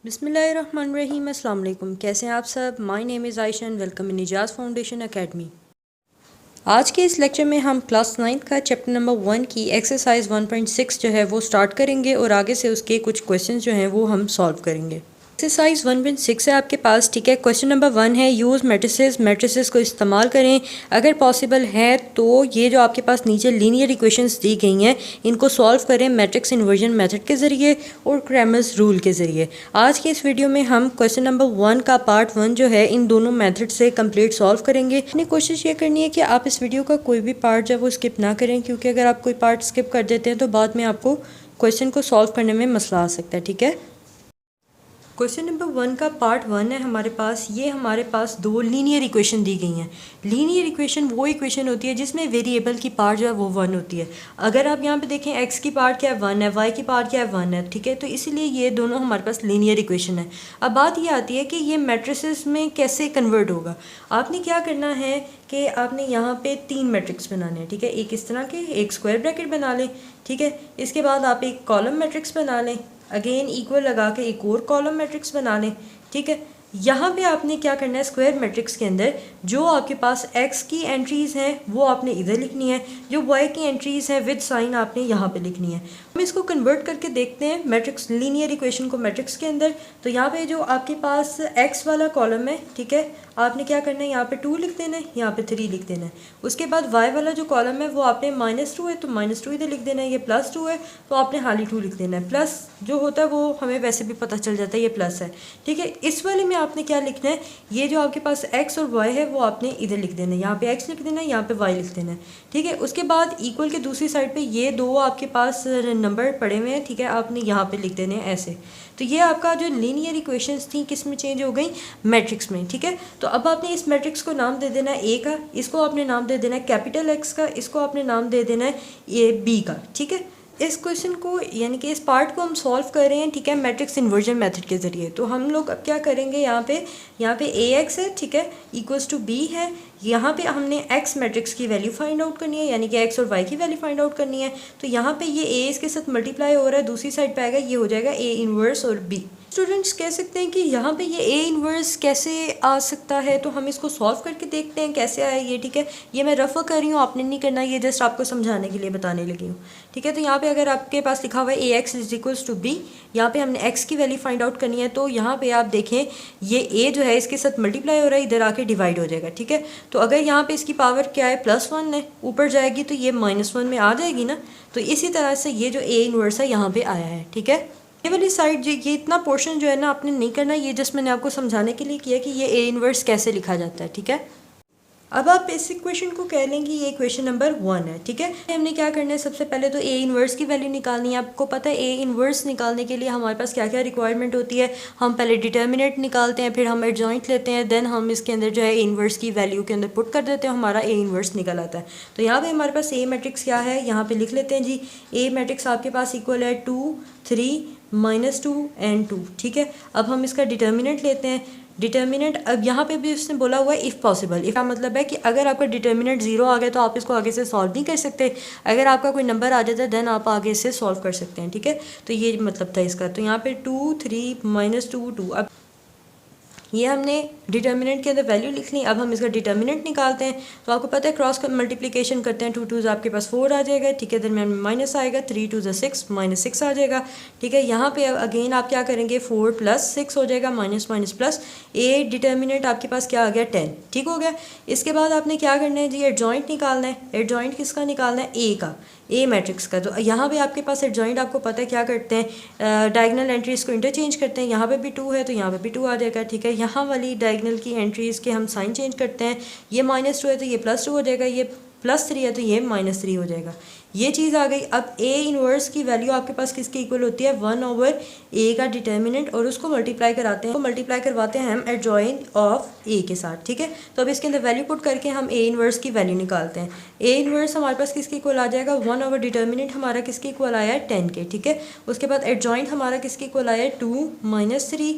बिस्मिल्लाहिर्रहमानिर्रहीम। अस्सलाम वालेकुम। कैसे हैं आप सब? My name is Ayesha and welcome in Ejaz foundation academy. आज के इस लेक्चर में हम क्लास 9 का चैप्टर नंबर 1 की एक्सरसाइज 1.6 जो है वो स्टार्ट करेंगे और आगे से उसके कुछ क्वेश्चंस जो हैं वो हम सॉल्व करेंगे। एक्सरसाइज 1.6 है आपके पास, ठीक है। क्वेश्चन नंबर 1 है, यूज़ मैट्रिसेस को इस्तेमाल करें अगर पॉसिबल है तो ये जो आपके पास नीचे लीनियर इक्वेशंस दी गई हैं इनको सॉल्व करें मैट्रिक्स इन्वर्जन मेथड के ज़रिए और क्रैमर्स रूल के ज़रिए। आज के इस वीडियो में हम क्वेश्चन नंबर 1 का पार्ट 1 जो है इन दोनों मेथड से कंप्लीट सॉल्व करेंगे। अपनी कोशिश ये करनी है कि आप इस वीडियो का कोई भी पार्ट जो है वो स्किप ना करें, क्योंकि अगर आप कोई पार्ट स्किप कर देते हैं तो बाद में आपको क्वेश्चन को सॉल्व करने में मसला आ सकता है, ठीक है। क्वेश्चन नंबर 1 का पार्ट 1 है हमारे पास। ये हमारे पास दो लीनियर इक्वेशन दी गई हैं। लीनियर इक्वेशन वो इक्वेशन होती है जिसमें वेरिएबल की पार्ट जो है वो 1 होती है। अगर आप यहाँ पे देखें x की पार्ट क्या है 1 है, y की पार्ट क्या है 1 है, ठीक है। तो इसीलिए ये दोनों हमारे पास लीनियर इक्वेशन है। अब बात ये आती है कि ये मैट्रिसेस में कैसे कन्वर्ट होगा। आपने क्या करना है कि आपने यहाँ पे 3 मैट्रिक्स बनाने हैं, ठीक है। एक इस तरह के, एक स्क्वायर ब्रैकेट बना लें, ठीक है। इसके बाद आप एक कॉलम मैट्रिक्स बना लें, अगेन इक्वल लगा के एक और कॉलम मैट्रिक्स बना लें, ठीक है। यहाँ पे आपने क्या करना है, स्क्वायर मैट्रिक्स के अंदर जो आपके पास x की एंट्रीज़ हैं वो आपने इधर लिखनी है, जो y की एंट्रीज़ हैं विद साइन आपने यहाँ पे लिखनी है। हम इसको कन्वर्ट करके देखते हैं मैट्रिक्स लीनियर इक्वेशन को मैट्रिक्स के अंदर। तो यहाँ पे जो आपके पास x वाला कॉलम है, ठीक है, आपने क्या करना है, यहाँ पे 2 लिख देना है, यहाँ पे 3 लिख देना है। उसके बाद y वाला जो कॉलम है वो आपने -2 है तो -2 इधर लिख देना है, ये +2 है तो आपने खाली 2 लिख देना है। प्लस जो होता है वो हमें वैसे भी पता चल जाता है ये प्लस है, ठीक है। इस वाले में आपने क्या लिखना है, ये जो आपके पास x और y है वो आपने इधर लिख देना है, यहाँ पे x लिख देना है, यहाँ पे y लिख देना है, ठीक है। उसके बाद इक्वल के दूसरी साइड पे ये दो आपके पास नंबर पड़े हुए हैं, ठीक है, आपने यहाँ पे लिख देने हैं ऐसे। तो ये आपका जो लीनियर इक्वेशंस थी किस में चेंज हो गई, मैट्रिक्स में, ठीक है। तो अब आपने इस मैट्रिक्स को नाम दे देना है ए का, इसको आपने नाम दे देना है कैपिटल एक्स का, इसको आपने नाम दे देना है ये बी का, ठीक है। इस क्वेश्चन को यानी कि इस पार्ट को हम सॉल्व कर रहे हैं, ठीक है, मैट्रिक्स इन्वर्जन मेथड के ज़रिए। तो हम लोग अब क्या करेंगे, यहाँ पे ए एक्स है, ठीक है, इक्वल्स टू बी है। यहाँ पे हमने एक्स मैट्रिक्स की वैल्यू फाइंड आउट करनी है, यानी कि एक्स और वाई की वैल्यू फाइंड आउट करनी है। तो यहाँ पे ये ए इसके साथ मल्टीप्लाई हो रहा है, दूसरी साइड पे आएगा, ये हो जाएगा ए इनवर्स और बी। स्टूडेंट्स कह सकते हैं कि यहाँ पे ये ए इनवर्स कैसे आ सकता है, तो हम इसको सॉल्व करके देखते हैं कैसे आया ये, ठीक है। ये मैं रफ़ कर रही हूँ, आपने नहीं करना, ये जस्ट आपको समझाने के लिए बताने लगी हूँ, ठीक है। तो यहाँ पे अगर आपके पास लिखा हुआ है a x is equals to b, यहाँ पे हमने एक्स की वैल्यू फाइंड आउट करनी है। तो यहाँ पे आप देखें ये ए जो है इसके साथ मल्टीप्लाई हो रहा है, इधर आके डिवाइड हो जाएगा, ठीक है। तो अगर यहाँ पे इसकी पावर क्या है +1 है, ऊपर जाएगी तो ये -1 में आ जाएगी ना। तो इसी तरह से ये जो ए इनवर्स है यहाँ पे आया है, ठीक है। ये वाली साइड ये इतना पोर्शन जो है ना आपने नहीं करना, ये जस्ट मैंने आपको समझाने के लिए किया कि ये ए इनवर्स कैसे लिखा जाता है, ठीक है। अब आप इस इक्वेशन को कह लेंगे ये इक्वेशन नंबर 1 है, ठीक है। हमने क्या करना है, सबसे पहले तो ए इनवर्स की वैल्यू निकालनी है। आपको पता है ए इनवर्स निकालने के लिए हमारे पास क्या क्या रिक्वायरमेंट होती है। हम पहले डिटर्मिनेंट निकालते हैं, फिर हम एडजॉइंट लेते हैं, देन हम इसके अंदर जो है ए इनवर्स की वैल्यू के अंदर पुट कर देते हैं, हमारा ए इनवर्स निकल आता है। तो यहाँ पे हमारे पास ए मैट्रिक्स क्या है, यहाँ पे लिख लेते हैं जी। ए मैट्रिक्स आपके पास इक्वल है 2 3 -2 एंड 2, ठीक है। अब हम इसका डिटर्मिनेंट लेते हैं। डिटर्मिनेंट अब यहाँ पे भी उसने बोला हुआ है इफ़ पॉसिबल। इसका मतलब है कि अगर आपका डिटर्मिनेंट 0 आ गया तो आप इसको आगे से सॉल्व नहीं कर सकते, अगर आपका कोई नंबर आ जाता है देन आप आगे से सॉल्व कर सकते हैं, ठीक है। तो ये मतलब था इसका। तो यहाँ पे 2 3 -2 2, अब ये हमने डिटर्मिनेंट के अंदर वैल्यू लिख ली। अब हम इसका डिटर्मिनेंट निकालते हैं। तो आपको पता है क्रॉस मल्टीप्लिकेशन करते हैं, 2 2 आपके पास 4 आ जाएगा, ठीक है, दरमियान में माइनस आएगा, 3 2 6 -6 आ जाएगा, ठीक है। यहाँ पे अगेन आप क्या करेंगे, 4 + 6 हो जाएगा, माइनस माइनस प्लस, ए डिटर्मिनेंट आपके पास क्या आ गया 10, ठीक हो गया। इसके बाद आपने क्या करना है जी, एडजॉइंट निकालना है। एडजॉइंट किसका निकालना है, ए का, ए मैट्रिक्स का। तो यहाँ पे आपके पास एडजॉइंट आपको पता है क्या करते हैं, डायगोनल एंट्रीज़ को इंटरचेंज करते हैं। यहाँ पे भी 2 है तो यहाँ पे भी 2 आ जाएगा, ठीक है। यहाँ वाली डायगोनल की एंट्रीज़ के हम साइन चेंज करते हैं, ये -2 है तो ये +2 हो जाएगा, ये +3 है तो ये -3 हो जाएगा। ये चीज़ आ गई। अब ए इनवर्स की वैल्यू आपके पास किसके इक्वल होती है, 1/a का डिटर्मिनेंट, और उसको मल्टीप्लाई कराते हैं, तो मल्टीप्लाई करवाते हैं हम एडजॉइंट ऑफ ए के साथ, ठीक है। तो अब इसके अंदर वैल्यू पुट करके हम ए इनवर्स की वैल्यू निकालते हैं। ए इनवर्स हमारे पास किसके इक्वल आ जाएगा, 1 डिटर्मिनेंट हमारा किसके इक्वल आया है 10 के, ठीक है। उसके बाद एडजॉइंट हमारा किसके इक्वल आया है 2 -3,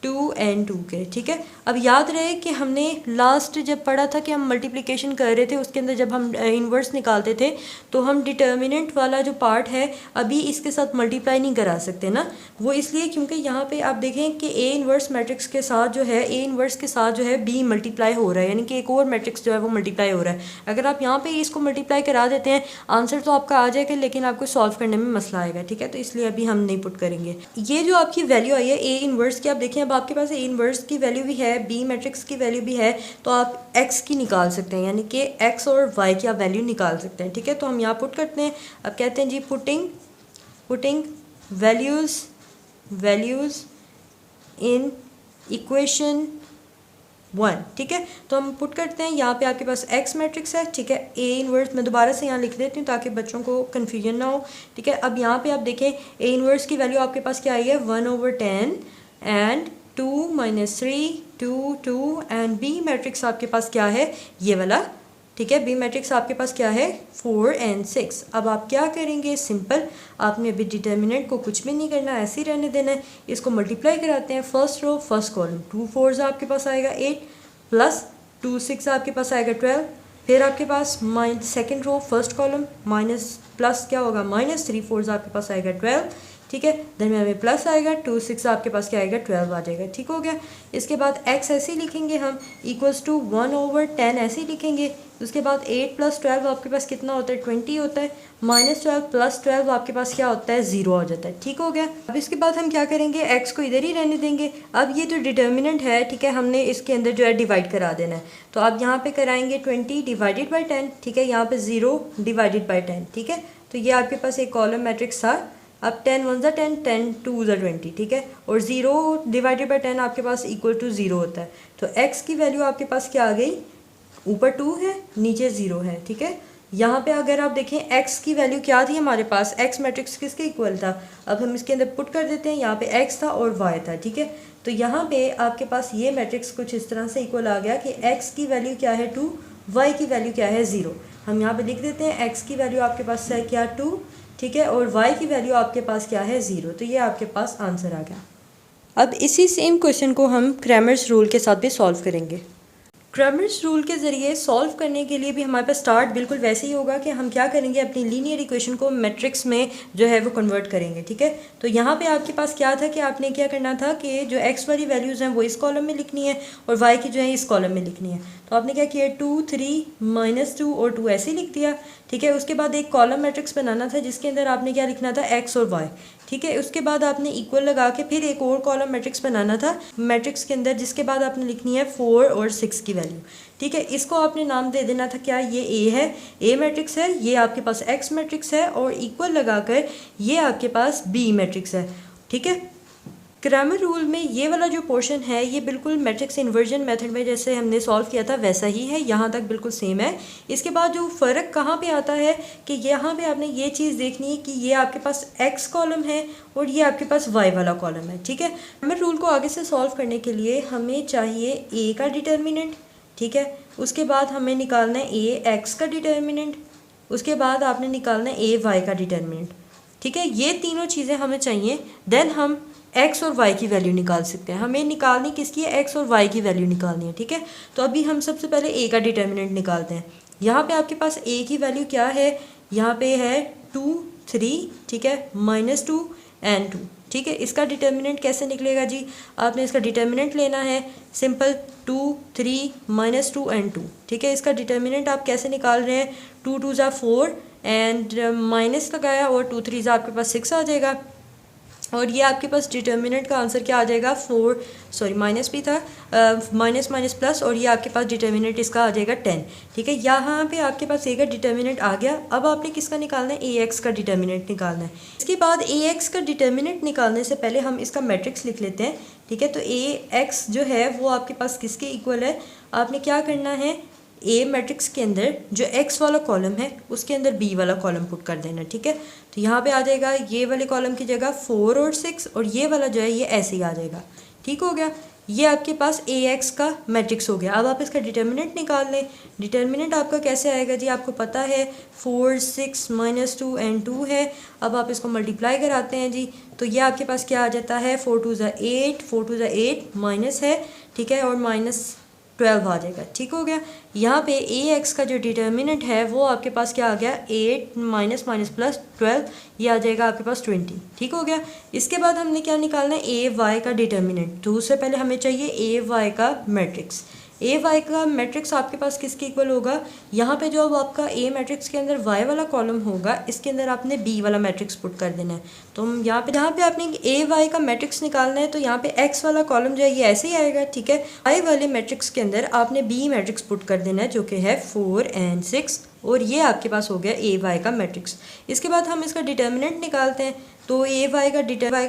2 and 2 के, ठीक है। अब याद रहे कि हमने लास्ट जब पढ़ा था कि हम मल्टीप्लिकेशन कर रहे थे, उसके अंदर जब हम इन्वर्स निकालते थे तो हम डिटर्मिनेंट वाला जो पार्ट है अभी इसके साथ मल्टीप्लाई नहीं करा सकते ना। वो इसलिए क्योंकि यहाँ पे आप देखें कि ए इन्वर्स मैट्रिक्स के साथ जो है ए इन्वर्स के साथ जो है बी मल्टीप्लाई हो रहा है, यानी कि एक और मैट्रिक्स जो है वो मल्टीप्लाई हो रहा है। अगर आप यहाँ पे इसको मल्टीप्लाई करा देते हैं आंसर तो आपका आ जाएगा, लेकिन आपको सॉल्व करने में मसला आएगा, ठीक है। तो इसलिए अभी हम नहीं पुट करेंगे। ये जो आपकी वैल्यू आई है ए इन्वर्स की, आप देखें अब आपके पास ए इन्वर्स की वैल्यू भी है, बी मैट्रिक्स की वैल्यू भी है, तो आप एक्स की निकाल सकते हैं, यानी कि एक्स और वाई की आप वैल्यू निकाल सकते हैं, ठीक है। तो हम यहाँ पुट करते हैं। अब कहते हैं जी पुटिंग वैल्यूज़ इन इक्वेशन 1, ठीक है। तो हम पुट करते हैं। यहाँ पे आपके पास एक्स मैट्रिक्स है, ठीक है। ए इन्वर्स मैं दोबारा से यहाँ लिख देती हूँ ताकि बच्चों को कन्फ्यूजन ना हो, ठीक है। अब यहाँ पे आप देखें ए इन्वर्स की वैल्यू आपके पास क्या आई है 1/10 एंड 2 - 3 2 एंड बी मैट्रिक्स आपके पास क्या है ये वाला, ठीक है। बी मैट्रिक्स आपके पास क्या है 4 and 6। अब आप क्या करेंगे, सिंपल, आपने अभी डिटर्मिनेंट को कुछ भी नहीं करना, ऐसे ही रहने देना है। इसको मल्टीप्लाई कराते हैं, फर्स्ट रो फर्स्ट कॉलम 2 4 आपके पास आएगा 8 प्लस 2 6 आपके पास आएगा 12, फिर आपके पास second row first column minus plus क्या होगा -3 4 आपके पास आएगा 12, ठीक है। दरमियान में प्लस आएगा 2 6 आपके पास क्या आएगा 12 आ जाएगा, ठीक हो गया। इसके बाद x ऐसे ही लिखेंगे हम इक्वल्स टू 1/10 ऐसे ही लिखेंगे। उसके बाद 8 + 12 आपके पास कितना होता है 20 होता है, -12 + 12 आपके पास क्या होता है 0 हो जाता है, ठीक हो गया। अब इसके बाद हम क्या करेंगे, x को इधर ही रहने देंगे। अब ये जो डिटर्मिनेंट है, ठीक है, हमने इसके अंदर जो है डिवाइड करा देना है। तो आप यहाँ पे कराएंगे 20 डिवाइडेड बाई 10, ठीक है। यहाँ पे 0 डिवाइडेड बाई 10, ठीक है। तो ये आपके पास एक कॉलम मैट्रिक्स था। अब 10 1 10 10 2 20, ठीक है। और 0 डिवाइडेड बाई 10 आपके पास इक्वल टू 0 होता है। तो x की वैल्यू आपके पास क्या आ गई, ऊपर 2 है नीचे 0 है, ठीक है। यहाँ पे अगर आप देखें x की वैल्यू क्या थी हमारे पास, x मैट्रिक्स किसके इक्वल था। अब हम इसके अंदर पुट कर देते हैं, यहाँ पे x था और y था, ठीक है। तो यहाँ पे आपके पास ये मैट्रिक्स कुछ इस तरह से इक्वल आ गया कि x की वैल्यू क्या है 2, y की वैल्यू क्या है 0। हम यहाँ पे लिख देते हैं x की वैल्यू आपके पास है क्या 2, ठीक है, और y की वैल्यू आपके पास क्या है 0। तो ये आपके पास आंसर आ गया। अब इसी सेम क्वेश्चन को हम क्रैमर्स रूल के साथ भी सॉल्व करेंगे। क्रैमर्स रूल के ज़रिए सॉल्व करने के लिए भी हमारे पास स्टार्ट बिल्कुल वैसे ही होगा कि हम क्या करेंगे, अपनी लीनियर इक्वेशन को मैट्रिक्स में जो है वो कन्वर्ट करेंगे, ठीक है। तो यहाँ पे आपके पास क्या था कि आपने क्या करना था कि जो x वाली वैल्यूज़ हैं वो इस कॉलम में लिखनी है और y की जो है इस कॉलम में लिखनी है। तो आपने क्या किया 2 3 -2 और 2 ऐसे ही लिख दिया, ठीक है। उसके बाद एक कॉलम मैट्रिक्स बनाना था जिसके अंदर आपने क्या लिखना था x और y, ठीक है। उसके बाद आपने इक्वल लगा के फिर एक और कॉलम मैट्रिक्स बनाना था मैट्रिक्स के अंदर, जिसके बाद आपने लिखनी है 4 और 6 की वैल्यू, ठीक है। इसको आपने नाम दे देना था क्या, ये A है, A मैट्रिक्स है, ये आपके पास X मैट्रिक्स है और इक्वल लगाकर ये आपके पास B मैट्रिक्स है, ठीक है। क्रैमर रूल में ये वाला जो पोर्शन है ये बिल्कुल मैट्रिक्स इन्वर्जन मेथड में जैसे हमने सॉल्व किया था वैसा ही है, यहाँ तक बिल्कुल सेम है। इसके बाद जो फ़र्क कहाँ पे आता है कि यहाँ पे आपने ये चीज़ देखनी है कि ये आपके पास x कॉलम है और ये आपके पास y वाला कॉलम है, ठीक है। क्रैमर रूल को आगे से सॉल्व करने के लिए हमें चाहिए a का डिटर्मिनेंट, ठीक है। उसके बाद हमें निकालना है a x का डिटर्मिनेंट, उसके बाद आपने निकालना है a y का डिटर्मिनेंट, ठीक है। ये तीनों चीज़ें हमें चाहिए, देन हम x और y की वैल्यू निकाल सकते हैं। हमें निकालनी किसकी है, x और y की वैल्यू निकालनी है, ठीक है। तो अभी हम सबसे पहले a का डिटर्मिनेंट निकालते हैं। यहाँ पे आपके पास a की वैल्यू क्या है, यहाँ पे है 2 3, ठीक है, -2 and 2, ठीक है। इसका डिटर्मिनेंट कैसे निकलेगा जी, आपने इसका डिटर्मिनेंट लेना है सिंपल 2 3 -2 and 2, ठीक है। इसका डिटर्मिनेंट आप कैसे निकाल रहे हैं, 2 2 ज़ा 4 एंड माइनस लगाया और 2 3 ज़ा आपके पास 6 आ जाएगा और ये आपके पास डिटर्मिनेंट का आंसर क्या आ जाएगा माइनस भी था, माइनस माइनस प्लस, और ये आपके पास डिटर्मिनेंट इसका आ जाएगा 10, ठीक है। यहाँ पे आपके पास a का डिटर्मिनेंट आ गया। अब आपने किसका निकालना है, ax का डिटर्मिनेंट निकालना है। इसके बाद ax का डिटर्मिनेंट निकालने से पहले हम इसका मैट्रिक्स लिख लेते हैं, ठीक है। तो ax जो है वो आपके पास किसके इक्वल है, आपने क्या करना है, ए मैट्रिक्स के अंदर जो x वाला कॉलम है उसके अंदर b वाला कॉलम पुट कर देना, ठीक है। तो यहाँ पे आ जाएगा ये वाले कॉलम की जगह 4 और 6 और ये वाला जो है ये ऐसे ही आ जाएगा, ठीक हो गया। ये आपके पास ए एक्स का मैट्रिक्स हो गया। अब आप इसका डिटर्मिनेंट निकाल लें। डिटर्मिनेंट आपका कैसे आएगा जी, आपको पता है 4 6 -2 एंड 2 है। अब आप इसको मल्टीप्लाई कराते हैं जी, तो ये आपके पास क्या आ जाता है 4 2 ज़ा 8, 4 2 ज़ा 8 माइनस है, ठीक है, और -12 आ जाएगा। ठीक हो गया। यहाँ पे ए एक्स का जो डिटर्मिनेंट है वो आपके पास क्या आ गया 8 माइनस प्लस 12, ये आ जाएगा आपके पास 20। ठीक हो गया। इसके बाद हमने क्या निकालना है ए वाई का डिटर्मिनेंट। तो उससे पहले हमें चाहिए ए वाई का मैट्रिक्स। ए वाई का मैट्रिक्स आपके पास किसके इक्वल होगा, यहाँ पे जो अब आपका ए मैट्रिक्स के अंदर वाई वाला कॉलम होगा इसके अंदर आपने बी वाला मैट्रिक्स पुट कर देना है। तो हम यहाँ पे आपने ए वाई का मैट्रिक्स निकालना है, तो यहाँ पे एक्स वाला कॉलम जो है ये ऐसे ही आएगा, ठीक है। वाई वाले मैट्रिक्स के अंदर आपने बी मैट्रिक्स पुट कर देना है जो कि है 4 and 6, और ये आपके पास हो गया ए वाई का मैट्रिक्स। इसके बाद हम इसका डिटर्मिनेंट निकालते हैं। तो ए वाई का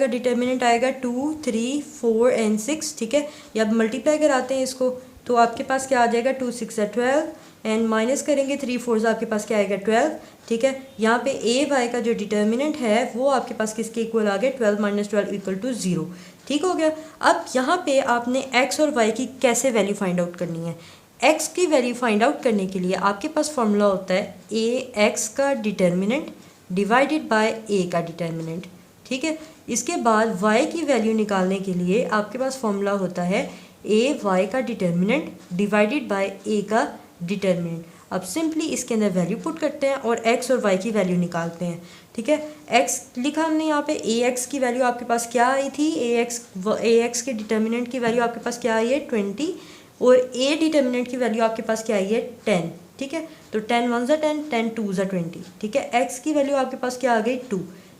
डिटर्मिनेंट आएगा 2 3 4 and 6, ठीक है। या अब मल्टीप्लाई कराते हैं इसको, तो आपके पास क्या आ जाएगा 2 6 12 एंड माइनस करेंगे 3 4 आपके पास क्या आएगा 12, ठीक है। यहाँ पे ए वाई का जो डिटर्मिनेंट है वो आपके पास किसके इक्वल आ गया 12 - 12 इक्वल टू 0। ठीक हो गया। अब यहाँ पे आपने एक्स और वाई की कैसे वैल्यू फाइंड आउट करनी है। एक्स की वैल्यू फाइंड आउट करने के लिए आपके पास फॉर्मूला होता है ए एक्स का डिटर्मिनेंट डिवाइडेड बाय ए का डिटर्मिनेंट, ठीक है। इसके बाद वाई की वैल्यू निकालने के लिए आपके पास फॉर्मूला होता है ए वाई का डिटर्मिनेंट डिवाइडेड बाय ए का डिटर्मिनेंट। अब सिंपली इसके अंदर वैल्यू पुट करते हैं और एक्स और वाई की वैल्यू निकालते हैं, ठीक है। एक्स लिखा हमने यहाँ पे, ए एक्स की वैल्यू आपके पास क्या आई थी, ए एक्स के डिटर्मिनेंट की वैल्यू आपके पास क्या आई है 20, और ए डिटर्मिनेंट की वैल्यू आपके पास क्या आई है 10, ठीक है। तो 10 1 ज़ा 10, 10 2 ज़ा 20, ठीक है। एक्स की वैल्यू आपके पास क्या आ गई 2,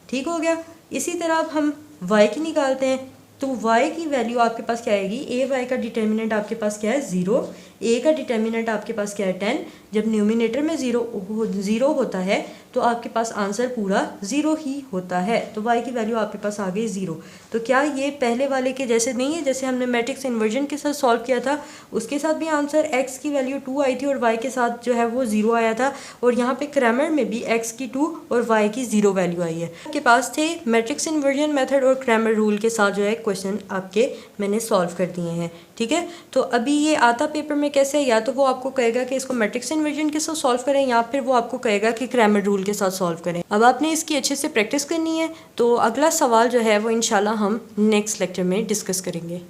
ठीक हो गया। इसी तरह अब हम वाई की निकालते हैं। तो y की वैल्यू आपके पास क्या आएगी, ए वाई का डिटर्मिनेंट आपके पास क्या है 0, ए का डिटर्मिनेंट आपके पास क्या है 10। जब न्यूमिनेटर में ज़ीरो होता है तो आपके पास आंसर पूरा 0 ही होता है। तो y की वैल्यू आपके पास आ गई 0। तो क्या ये पहले वाले के जैसे नहीं है, जैसे हमने मैट्रिक्स इन्वर्जन के साथ सॉल्व किया था उसके साथ भी आंसर x की वैल्यू 2 आई थी और y के साथ जो है वो 0 आया था, और यहाँ पे क्रैमर में भी x की 2 और y की 0 वैल्यू आई है। आपके पास थे मैट्रिक्स इन्वर्जन मेथड और क्रैमर रूल के साथ जो है क्वेश्चन आपके मैंने सॉल्व कर दिए हैं, ठीक है। तो अभी ये आता पेपर में कैसे, या तो वो आपको कहेगा कि इसको मैट्रिक्स इन्वर्जन के साथ सॉल्व करें, या फिर वो आपको कहेगा कि क्रैमर रूल के साथ सॉल्व करें। अब आपने इसकी अच्छे से प्रैक्टिस करनी है। तो अगला सवाल जो है वो इंशाल्लाह हम नेक्स्ट लेक्चर में डिस्कस करेंगे।